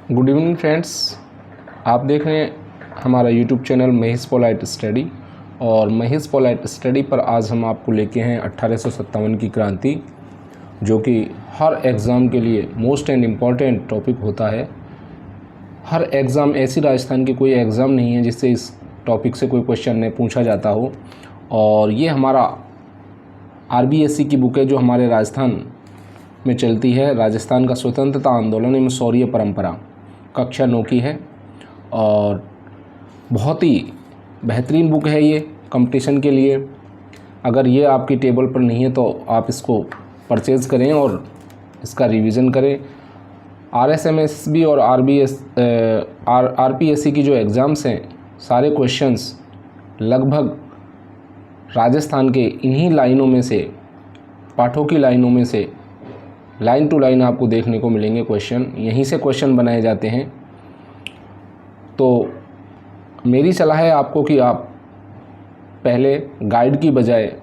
Good evening friends, आप देख रहे हैं हमारा YouTube channel Mahesh polite study. और महेश पोलाइट स्टडी पर आज हम आपको लेके हैं 1857 की क्रांति, जो कि हर एग्ज़ाम के लिए मोस्ट एंड इम्पॉर्टेंट टॉपिक होता है। हर एग्ज़ाम, ऐसी राजस्थान की कोई एग्ज़ाम नहीं है जिससे इस टॉपिक से कोई क्वेश्चन नहीं पूछा जाता हो। और ये हमारा आरबीएससी की बुक है जो हमारे राजस्थान में चलती है। राजस्थान का स्वतंत्रता आंदोलन एवं शौर्य परंपरा, कक्षा 9 की है और बहुत ही बेहतरीन बुक है ये कंपटीशन के लिए। अगर ये आपकी टेबल पर नहीं है तो आप इसको परचेज़ करें और इसका रिवीजन करें। आरएसएमएसबी और आरपीएससी की जो एग्ज़ाम्स हैं, सारे क्वेश्चंस लगभग राजस्थान के इन्हीं लाइनों में से, पाठों की लाइनों में से लाइन टू लाइन आपको देखने को मिलेंगे। क्वेश्चन यहीं से क्वेश्चन बनाए जाते हैं। तो मेरी सलाह है आपको कि आप पहले गाइड की बजाय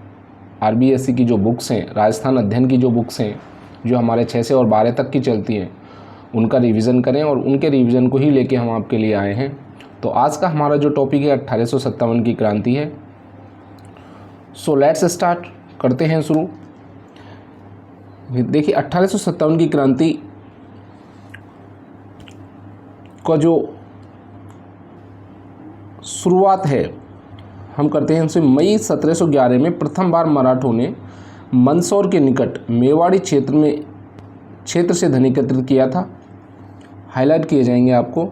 आरबीएससी की जो बुक्स हैं, राजस्थान अध्ययन की जो बुक्स हैं, जो हमारे 6 से और 12 तक की चलती हैं, उनका रिवीजन करें। और उनके रिवीजन को ही लेके हम आपके लिए आए हैं। तो आज का हमारा जो टॉपिक है 1857 की क्रांति है। सो लेट्स स्टार्ट, करते हैं शुरू। देखिए, 1857 की क्रांति का जो शुरुआत है हम करते हैं उनसे। मई 1711 में प्रथम बार मराठों ने मंदसौर के निकट मेवाड़ी क्षेत्र से धन एकत्रित किया था। हाईलाइट किए जाएंगे आपको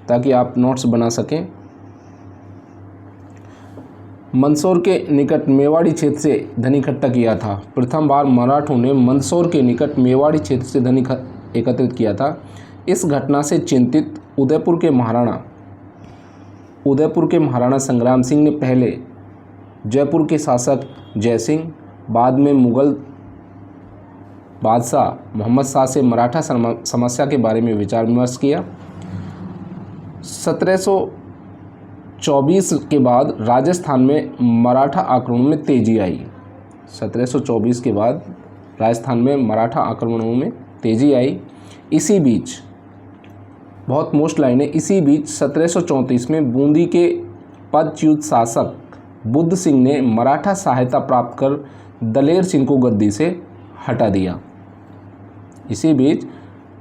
ताकि आप नोट्स बना सकें। मंदसौर के निकट मेवाड़ी क्षेत्र से धन इकट्ठा किया था। प्रथम बार मराठों ने मंदसौर के निकट मेवाड़ी क्षेत्र से धन एकत्रित किया था। इस घटना से चिंतित उदयपुर के महाराणा संग्राम सिंह ने पहले जयपुर के शासक जयसिंह, बाद में मुगल बादशाह मोहम्मद शाह से मराठा समस्या के बारे में विचार विमर्श किया। 1724 के बाद राजस्थान में मराठा आक्रमणों में तेजी आई। 1724 के बाद राजस्थान में मराठा आक्रमणों में तेजी आई। इसी बीच, बहुत मोस्ट लाइन है, इसी बीच 1734 में बूंदी के पदच्युत शासक बुद्ध सिंह ने मराठा सहायता प्राप्त कर दलेर सिंह को गद्दी से हटा दिया। इसी बीच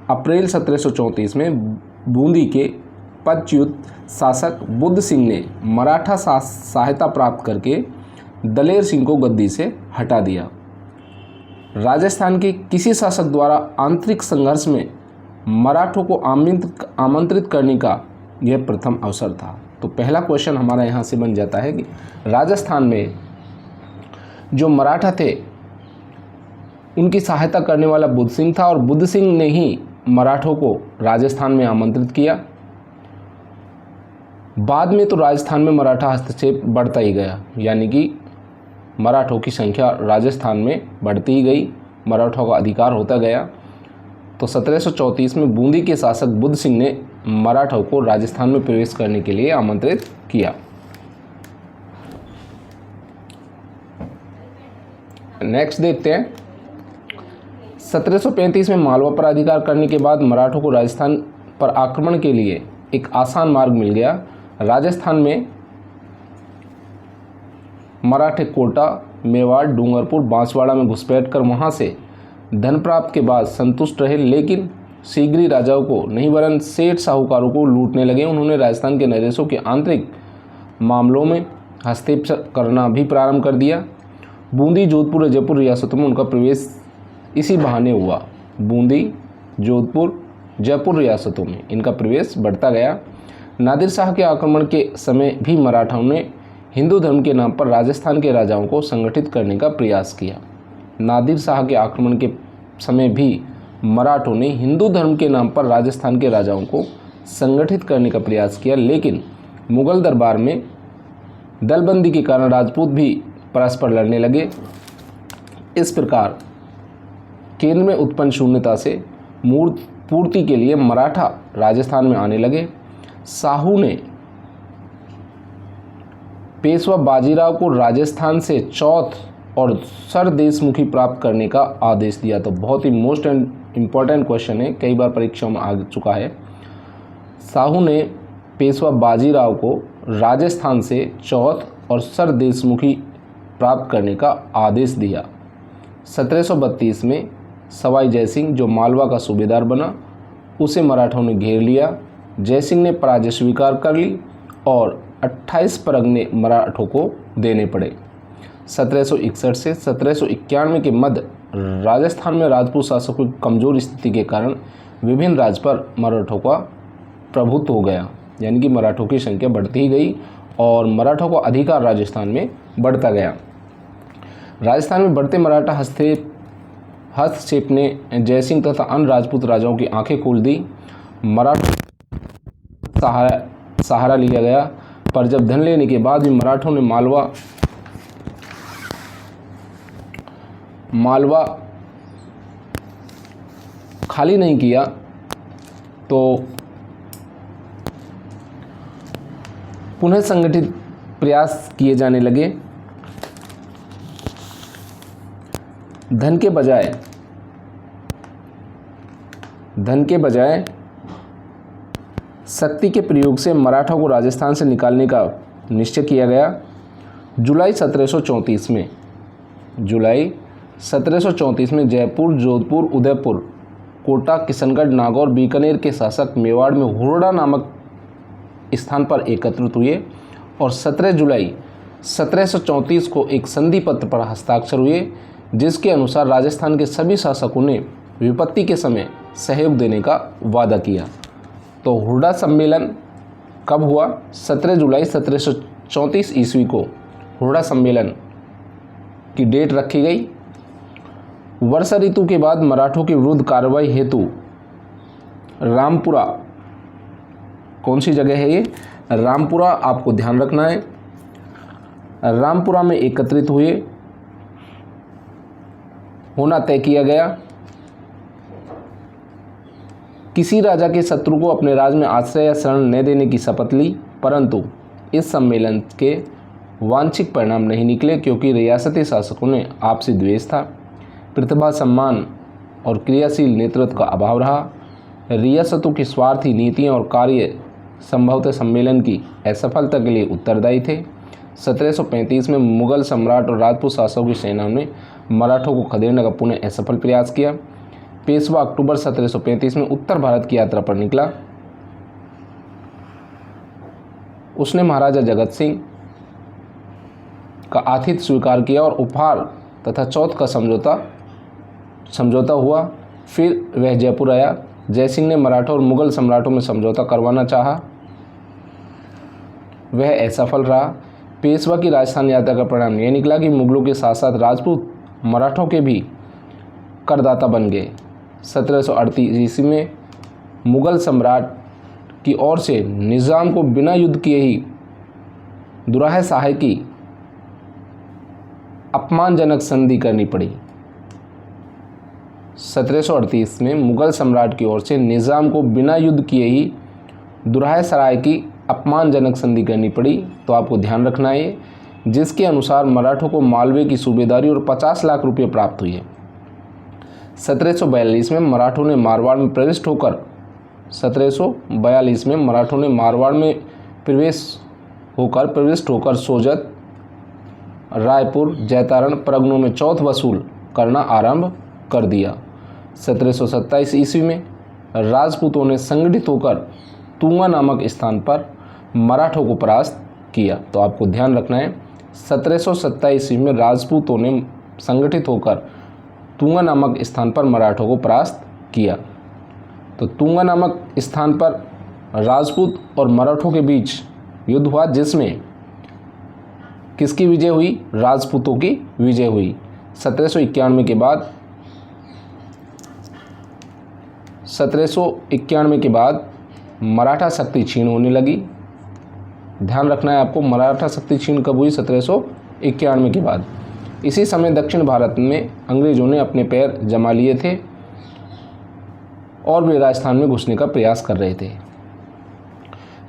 अप्रैल 1734 में बूंदी के पदच्युत शासक बुद्ध सिंह ने मराठा सहायता प्राप्त करके दलेर सिंह को गद्दी से हटा दिया। राजस्थान के किसी शासक द्वारा आंतरिक संघर्ष में मराठों को आमंत्रित करने का यह प्रथम अवसर था। तो पहला क्वेश्चन हमारा यहाँ से बन जाता है कि राजस्थान में जो मराठा थे उनकी सहायता करने वाला बुद्ध सिंह था और बुद्ध सिंह ने ही मराठों को राजस्थान में आमंत्रित किया। बाद में तो राजस्थान में मराठा हस्तक्षेप बढ़ता ही गया, यानी कि मराठों की संख्या राजस्थान में बढ़ती ही गई, मराठों का अधिकार होता गया। तो 1734 में बूंदी के शासक बुद्ध सिंह ने मराठों को राजस्थान में प्रवेश करने के लिए आमंत्रित किया। नेक्स्ट देखते हैं। 1735 में मालवा पर अधिकार करने के बाद मराठों को राजस्थान पर आक्रमण के लिए एक आसान मार्ग मिल गया। राजस्थान में मराठे कोटा, मेवाड़, डूंगरपुर, बांसवाड़ा में घुसपैठ कर वहां से धन प्राप्त के बाद संतुष्ट रहे, लेकिन शीघ्र ही राजाओं को नहीं वरन सेठ साहूकारों को लूटने लगे। उन्होंने राजस्थान के नरेशों के आंतरिक मामलों में हस्तक्षेप करना भी प्रारंभ कर दिया। बूंदी, जोधपुर और जयपुर रियासतों में उनका प्रवेश इसी बहाने हुआ। बूंदी, जोधपुर, जयपुर रियासतों में इनका प्रवेश बढ़ता गया। नादिर शाह के आक्रमण के समय भी मराठाओं ने हिंदू धर्म के नाम पर राजस्थान के राजाओं को संगठित करने का प्रयास किया। नादिर शाह के आक्रमण के समय भी मराठों ने हिंदू धर्म के नाम पर राजस्थान के राजाओं को संगठित करने का प्रयास किया, लेकिन मुगल दरबार में दलबंदी के कारण राजपूत भी परस्पर लड़ने लगे। इस प्रकार केंद्र में उत्पन्न शून्यता से पूर्ति के लिए मराठा राजस्थान में आने लगे। शाहू ने पेशवा बाजीराव को राजस्थान से चौथ और सरदेशमुखी प्राप्त करने का आदेश दिया। तो बहुत ही मोस्ट एंड इम्पॉर्टेंट क्वेश्चन है, कई बार परीक्षाओं में आ चुका है। शाहू ने पेशवा बाजीराव को राजस्थान से चौथ और सरदेशमुखी प्राप्त करने का आदेश दिया। 1732 में सवाई जयसिंह, जो मालवा का सूबेदार बना, उसे मराठों ने घेर लिया। जयसिंह ने पराजय स्वीकार कर ली और 28 परगने मराठों को देने पड़े। 1761 से 1791 के मध्य राजस्थान में राजपूत शासकों की कमजोर स्थिति के कारण विभिन्न राज्य पर मराठों का प्रभुत्व हो गया, यानी कि मराठों की संख्या बढ़ती ही गई और मराठों का अधिकार राजस्थान में बढ़ता गया। राजस्थान में बढ़ते मराठा हस्तक्षेप ने जयसिंह तथा अन्य राजपूत राजाओं की आंखें खोल दी। मराठों सहारा लिया गया, पर जब धन लेने के बाद भी मराठों ने मालवा खाली नहीं किया तो पुनः संगठित प्रयास किए जाने लगे। धन के बजाय शक्ति के प्रयोग से मराठों को राजस्थान से निकालने का निश्चय किया गया। जुलाई 1734 में जयपुर, जोधपुर, उदयपुर, कोटा, किशनगढ़, नागौर, बीकानेर के शासक मेवाड़ में हुरडा नामक स्थान पर एकत्रित हुए और 17 जुलाई 1734 को एक संधि पत्र पर हस्ताक्षर हुए, जिसके अनुसार राजस्थान के सभी शासकों ने विपत्ति के समय सहयोग देने का वादा किया। तो हुरडा सम्मेलन कब हुआ? 17 जुलाई 1734 ईस्वी को हुरडा सम्मेलन की डेट रखी गई। वर्षा ऋतु के बाद मराठों के विरुद्ध कार्रवाई हेतु रामपुरा, कौन सी जगह है ये? रामपुरा, आपको ध्यान रखना है। रामपुरा में एकत्रित होना तय किया गया। किसी राजा के शत्रु को अपने राज्य में आश्रय या शरण न देने की शपथ ली, परंतु इस सम्मेलन के वांछित परिणाम नहीं निकले, क्योंकि रियासती शासकों में आपसी द्वेष था, प्रतिभा, सम्मान और क्रियाशील नेतृत्व का अभाव रहा। रियासतों की स्वार्थी नीतियां और कार्य संभवतः सम्मेलन की असफलता के लिए उत्तरदायी थे। 1735 में मुगल सम्राट और राजपूत शासकों की सेनाओं ने मराठों को खदेड़ने का पुनः असफल प्रयास किया। पेशवा अक्टूबर 1735 में उत्तर भारत की यात्रा पर निकला। उसने महाराजा जगत सिंह का आतिथ्य स्वीकार किया और उपहार तथा चौथ का समझौता हुआ। फिर वह जयपुर आया। जयसिंह ने मराठों और मुगल सम्राटों में समझौता करवाना चाहा, वह असफल रहा। पेशवा की राजस्थान यात्रा का परिणाम यह निकला कि मुगलों के साथ साथ राजपूत मराठों के भी करदाता बन गए। 1738 ईस्वी में मुगल सम्राट की ओर से निज़ाम को बिना युद्ध किए ही दुराह सहाय की अपमानजनक संधि करनी पड़ी। 1738 में मुगल सम्राट की ओर से निज़ाम को बिना युद्ध किए ही दुराह सराय की अपमानजनक संधि करनी पड़ी। तो आपको ध्यान रखना है, जिसके अनुसार मराठों को मालवे की सूबेदारी और 50 लाख रुपये प्राप्त हुए। 1742 में मराठों ने मारवाड़ में प्रविष्ट होकर सोजत, रायपुर, जैतारण परगनों में चौथ वसूल करना आरंभ कर दिया। 1727 ईस्वी में राजपूतों ने संगठित होकर तुंगा नामक स्थान पर मराठों को परास्त किया। तो आपको ध्यान रखना है, 1727 ईस्वी में राजपूतों ने संगठित होकर तुंगा नामक स्थान पर मराठों को परास्त किया। तो तुंगा नामक स्थान पर राजपूत और मराठों के बीच युद्ध हुआ, जिसमें किसकी विजय हुई? राजपूतों की विजय हुई। 1791 के बाद मराठा शक्ति क्षीण होने लगी। ध्यान रखना है आपको, मराठा शक्ति क्षीण कब हुई? 1791 के बाद। इसी समय दक्षिण भारत में अंग्रेजों ने अपने पैर जमा लिए थे और वे राजस्थान में घुसने का प्रयास कर रहे थे।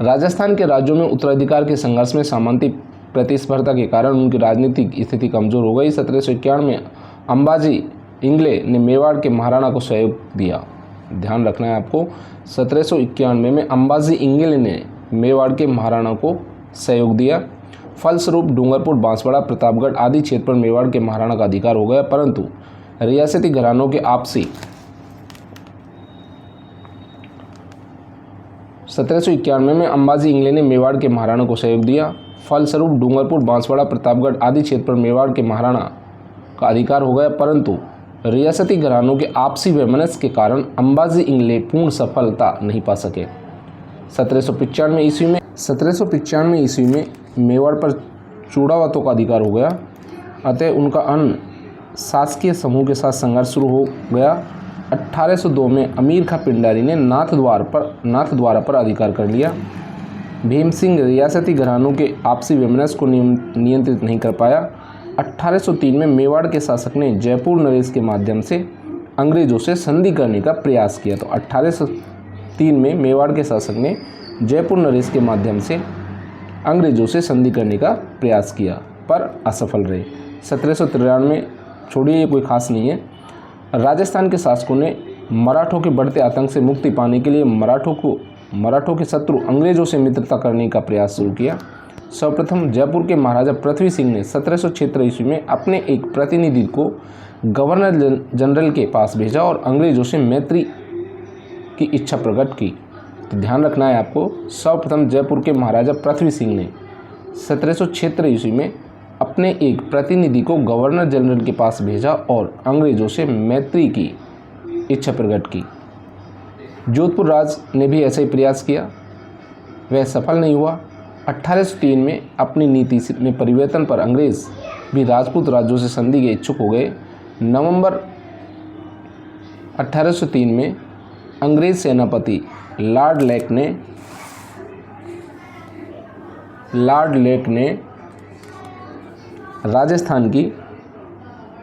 राजस्थान के राज्यों में उत्तराधिकार के संघर्ष में सामंती प्रतिस्पर्धा के कारण उनकी राजनीतिक स्थिति कमजोर हो गई। 1791 में अंबाजी इंगले ने मेवाड़ के महाराणा को सहयोग दिया। ध्यान रखना है आपको। 1791 में अंबाजी इंगले ने मेवाड़ के महाराणा को सहयोग दिया। फलस्वरूप डूंगरपुर, बांसवाड़ा, प्रतापगढ़ आदि क्षेत्र पर मेवाड़ के महाराणा का अधिकार हो गया, परंतु रियासती घरानों के आपसी 1791 में अंबाजी इंगले ने मेवाड़ के महाराणा को सहयोग दिया। फलस्वरूप डूंगरपुर, बांसवाड़ा, प्रतापगढ़ आदि क्षेत्र पर मेवाड़ के महाराणा का अधिकार हो गया, परंतु रियासती घरानों के आपसी वैमनस्य के कारण अंबाजी इंगले पूर्ण सफलता नहीं पा सके। 1795 ईस्वी में मेवाड़ पर चूड़ावतों का अधिकार हो गया, अतः उनका अन्य शासकीय समूह के साथ संघर्ष शुरू हो गया। 1802 में अमीर खां पिंडारी ने नाथद्वारा पर अधिकार कर लिया। भीम सिंह रियासती घरानों के आपसी वैमनस्य को नियंत्रित नहीं कर पाया। 1803 में मेवाड़ के शासक ने जयपुर नरेश के माध्यम से अंग्रेजों से संधि करने का प्रयास किया। तो 1803 में मेवाड़ के शासक ने जयपुर नरेश के माध्यम से अंग्रेजों से संधि करने का प्रयास किया, पर असफल रहे। 1793 छोड़िए, ये कोई खास नहीं है। राजस्थान के शासकों ने मराठों के बढ़ते आतंक से मुक्ति पाने के लिए मराठों के शत्रु अंग्रेजों से मित्रता करने का प्रयास शुरू किया। सर्वप्रथम जयपुर के महाराजा पृथ्वी सिंह ने 1776 ईस्वी में अपने एक प्रतिनिधि को गवर्नर जनरल के पास भेजा और अंग्रेजों से मैत्री की इच्छा प्रकट की। तो ध्यान रखना है आपको, सर्वप्रथम जयपुर के महाराजा पृथ्वी सिंह ने 1776 ईस्वी में अपने एक प्रतिनिधि को गवर्नर जनरल के पास भेजा और अंग्रेजों से मैत्री की इच्छा प्रकट की। जोधपुर राज ने भी ऐसा ही प्रयास किया, वह सफल नहीं हुआ। 1803 में अपनी नीति में परिवर्तन पर अंग्रेज भी राजपूत राज्यों से संधि के इच्छुक हो गए। नवंबर 1803 में अंग्रेज सेनापति लॉर्ड लेक ने राजस्थान की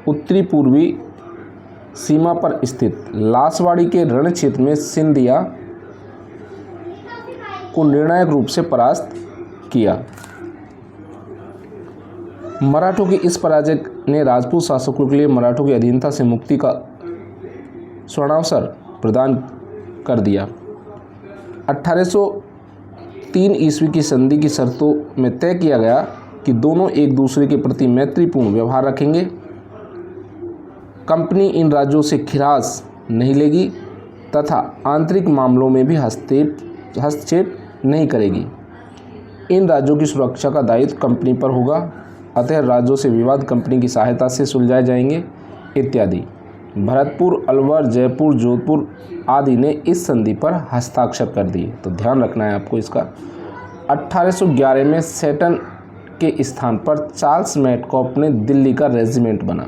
उत्तरी पूर्वी सीमा पर स्थित लासवाड़ी के रण क्षेत्र में सिंधिया को निर्णायक रूप से परास्त किया। मराठों की इस पराजय ने राजपूत शासकों के लिए मराठों की अधीनता से मुक्ति का स्वर्णावसर प्रदान कर दिया। 1803 ईस्वी की संधि की शर्तों में तय किया गया कि दोनों एक दूसरे के प्रति मैत्रीपूर्ण व्यवहार रखेंगे। कंपनी इन राज्यों से खिरास नहीं लेगी तथा आंतरिक मामलों में भी हस्तक्षेप नहीं करेगी। इन राज्यों की सुरक्षा का दायित्व कंपनी पर होगा, अतः राज्यों से विवाद कंपनी की सहायता से सुलझाए जाएंगे इत्यादि। भरतपुर, अलवर, जयपुर, जोधपुर आदि ने इस संधि पर हस्ताक्षर कर दिए। तो ध्यान रखना है आपको इसका। 1811 में सेटन के स्थान पर चार्ल्स मैडकॉफ ने दिल्ली का रेजिमेंट बना।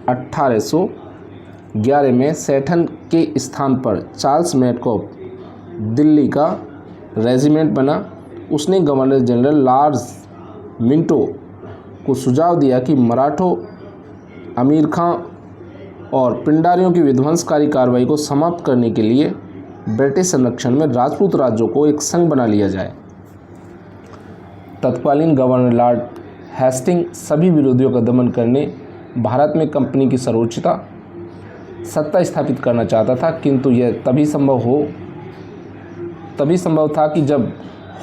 1811 में सेटन के स्थान पर चार्ल्स मैडकॉफ दिल्ली का रेजिमेंट बना। उसने गवर्नर जनरल लॉर्ड मिंटो को सुझाव दिया कि मराठों, अमीर खां और पिंडारियों की विध्वंसकारी कार्रवाई को समाप्त करने के लिए ब्रिटिश संरक्षण में राजपूत राज्यों को एक संघ बना लिया जाए। तत्कालीन गवर्नर लॉर्ड हेस्टिंग सभी विरोधियों का दमन करने भारत में कंपनी की सर्वोच्चता सत्ता स्थापित करना चाहता था, किंतु यह तभी संभव था कि जब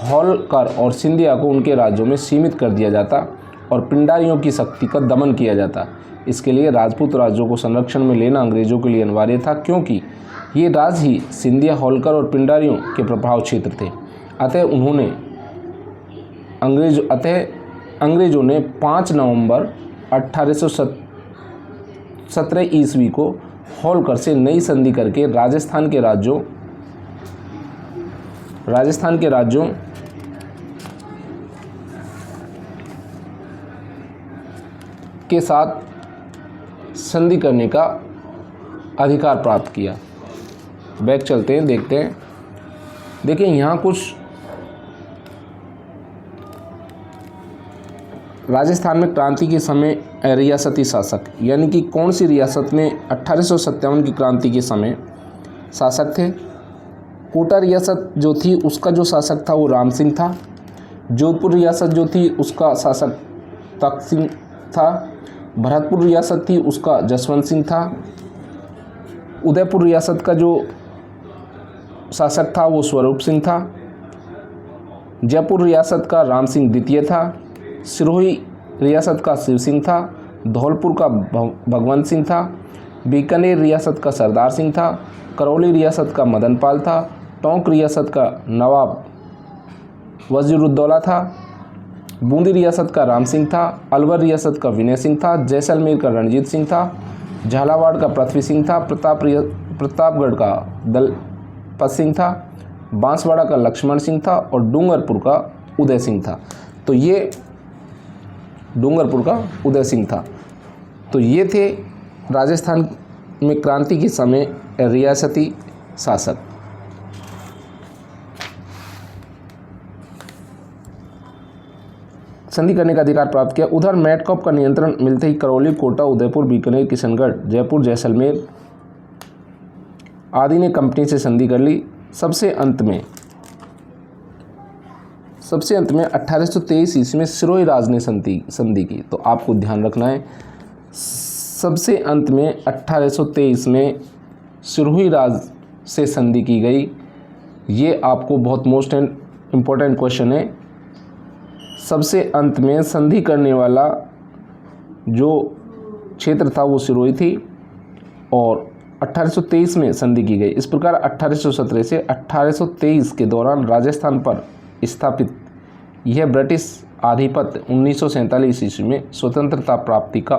होलकर और सिंधिया को उनके राज्यों में सीमित कर दिया जाता और पिंडारियों की शक्ति का दमन किया जाता। इसके लिए राजपूत राज्यों को संरक्षण में लेना अंग्रेजों के लिए अनिवार्य था, क्योंकि ये राज्य ही सिंधिया, होलकर और पिंडारियों के प्रभाव क्षेत्र थे। अतः अंग्रेजों ने 5 नवंबर 1817 ईस्वी को होलकर से नई संधि करके राजस्थान के राज्यों के साथ संधि करने का अधिकार प्राप्त किया। बैक चलते हैं, देखते हैं। देखिए यहाँ कुछ राजस्थान में क्रांति के समय रियासती शासक, यानी कि कौन सी रियासत में 1857 की क्रांति के समय शासक थे। कोटा रियासत जो थी उसका जो शासक था वो राम सिंह था। जोधपुर रियासत जो थी उसका शासक तख्त सिंह था। भरतपुर रियासत थी उसका जसवंत सिंह था। उदयपुर रियासत का जो शासक था वो स्वरूप सिंह था। जयपुर रियासत का राम सिंह द्वितीय था। सिरोही रियासत का शिव सिंह था। धौलपुर का भगवंत सिंह था। बीकानेर रियासत का सरदार सिंह था। करौली रियासत का मदन पाल था। टोंक रियासत का नवाब वजीरुद्दौला था। बूंदी रियासत का राम सिंह था। अलवर रियासत का विनय सिंह था। जैसलमेर का रणजीत सिंह था। झालावाड़ का पृथ्वी सिंह था। प्रतापगढ़ का दलपत सिंह था। बांसवाड़ा का लक्ष्मण सिंह था और डूंगरपुर का उदय सिंह था। तो ये डूंगरपुर का उदय सिंह था। तो ये थे राजस्थान में क्रांति के समय रियासती शासक। संधि करने का अधिकार प्राप्त किया। उधर मैटकॉप का नियंत्रण मिलते ही करौली, कोटा, उदयपुर, बीकानेर, किशनगढ़, जयपुर, जैसलमेर आदि ने कंपनी से संधि कर ली। सबसे अंत में 1823 ईस्वी में सिरोही राज ने संधि की। तो आपको ध्यान रखना है, सबसे अंत में 1823 में सिरोही राज से संधि की गई। ये आपको बहुत मोस्ट इम्पोर्टेंट क्वेश्चन है। सबसे अंत में संधि करने वाला जो क्षेत्र था वो सिरोही थी और 1823 में संधि की गई। इस प्रकार 1817 से 1823 के दौरान राजस्थान पर स्थापित यह ब्रिटिश आधिपत्य 1947 ईस्वी में स्वतंत्रता प्राप्ति का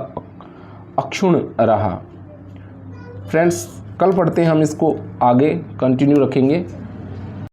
अक्षुण्ण रहा। फ्रेंड्स, कल पढ़ते हैं हम इसको आगे कंटिन्यू रखेंगे।